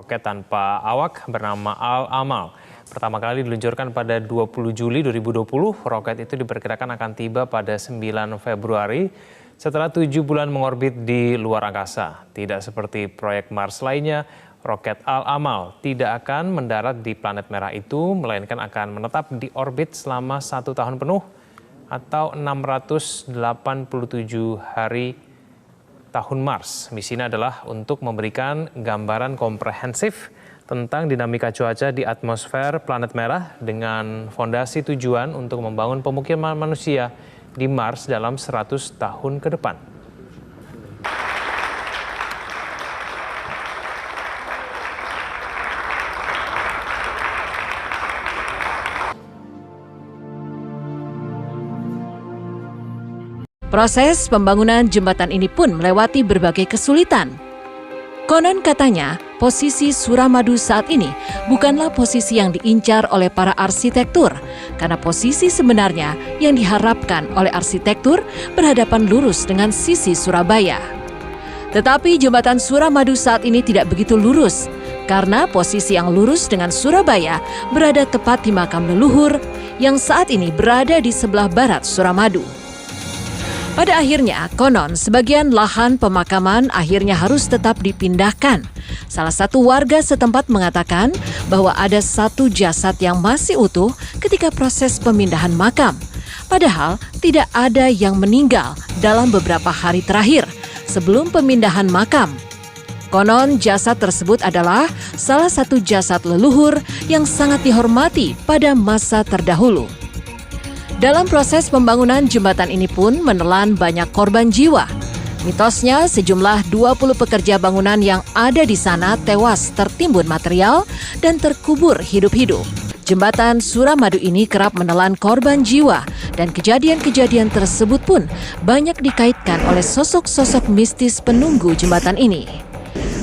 Roket tanpa awak bernama Al-Amal pertama kali diluncurkan pada 20 Juli 2020. Roket itu diperkirakan akan tiba pada 9 Februari setelah 7 bulan mengorbit di luar angkasa. Tidak seperti proyek Mars lainnya, roket Al-Amal tidak akan mendarat di planet merah itu, melainkan akan menetap di orbit selama 1 tahun penuh atau 687 hari tahun Mars. Misinya adalah untuk memberikan gambaran komprehensif tentang dinamika cuaca di atmosfer planet merah dengan fondasi tujuan untuk membangun pemukiman manusia di Mars dalam 100 tahun ke depan. Proses pembangunan jembatan ini pun melewati berbagai kesulitan. Konon katanya, posisi Suramadu saat ini bukanlah posisi yang diincar oleh para arsitektur, karena posisi sebenarnya yang diharapkan oleh arsitektur berhadapan lurus dengan sisi Surabaya. Tetapi jembatan Suramadu saat ini tidak begitu lurus, karena posisi yang lurus dengan Surabaya berada tepat di makam leluhur yang saat ini berada di sebelah barat Suramadu. Pada akhirnya, konon sebagian lahan pemakaman akhirnya harus tetap dipindahkan. Salah satu warga setempat mengatakan bahwa ada satu jasad yang masih utuh ketika proses pemindahan makam. Padahal tidak ada yang meninggal dalam beberapa hari terakhir sebelum pemindahan makam. Konon jasad tersebut adalah salah satu jasad leluhur yang sangat dihormati pada masa terdahulu. Dalam proses pembangunan jembatan ini pun menelan banyak korban jiwa. Mitosnya sejumlah 20 pekerja bangunan yang ada di sana tewas tertimbun material dan terkubur hidup-hidup. Jembatan Suramadu ini kerap menelan korban jiwa dan kejadian-kejadian tersebut pun banyak dikaitkan oleh sosok-sosok mistis penunggu jembatan ini.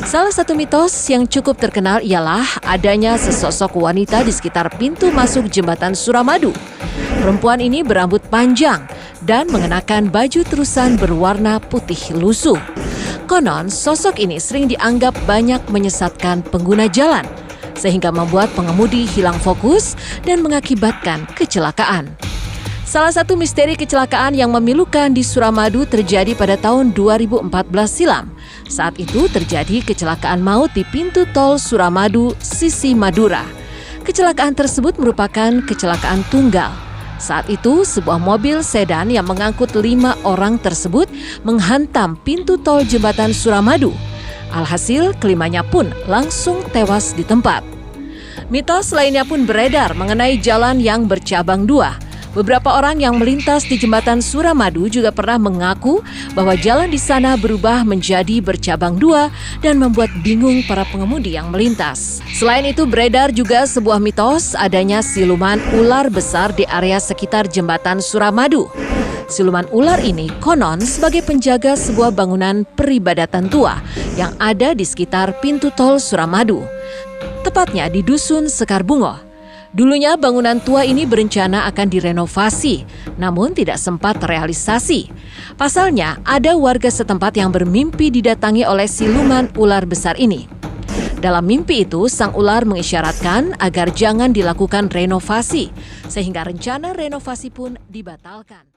Salah satu mitos yang cukup terkenal ialah adanya sesosok wanita di sekitar pintu masuk jembatan Suramadu. Perempuan ini berambut panjang dan mengenakan baju terusan berwarna putih lusuh. Konon, sosok ini sering dianggap banyak menyesatkan pengguna jalan, sehingga membuat pengemudi hilang fokus dan mengakibatkan kecelakaan. Salah satu misteri kecelakaan yang memilukan di Suramadu terjadi pada tahun 2014 silam. Saat itu terjadi kecelakaan maut di pintu tol Suramadu, sisi Madura. Kecelakaan tersebut merupakan kecelakaan tunggal. Saat itu, sebuah mobil sedan yang mengangkut 5 orang tersebut menghantam pintu tol jembatan Suramadu. Alhasil, kelimanya pun langsung tewas di tempat. Mitos lainnya pun beredar mengenai jalan yang bercabang 2. Beberapa orang yang melintas di jembatan Suramadu juga pernah mengaku bahwa jalan di sana berubah menjadi bercabang 2 dan membuat bingung para pengemudi yang melintas. Selain itu beredar juga sebuah mitos adanya siluman ular besar di area sekitar jembatan Suramadu. Siluman ular ini konon sebagai penjaga sebuah bangunan peribadatan tua yang ada di sekitar pintu tol Suramadu, tepatnya di Dusun Sekarbungo. Dulunya bangunan tua ini berencana akan direnovasi, namun tidak sempat terrealisasi. Pasalnya, ada warga setempat yang bermimpi didatangi oleh siluman ular besar ini. Dalam mimpi itu, sang ular mengisyaratkan agar jangan dilakukan renovasi, sehingga rencana renovasi pun dibatalkan.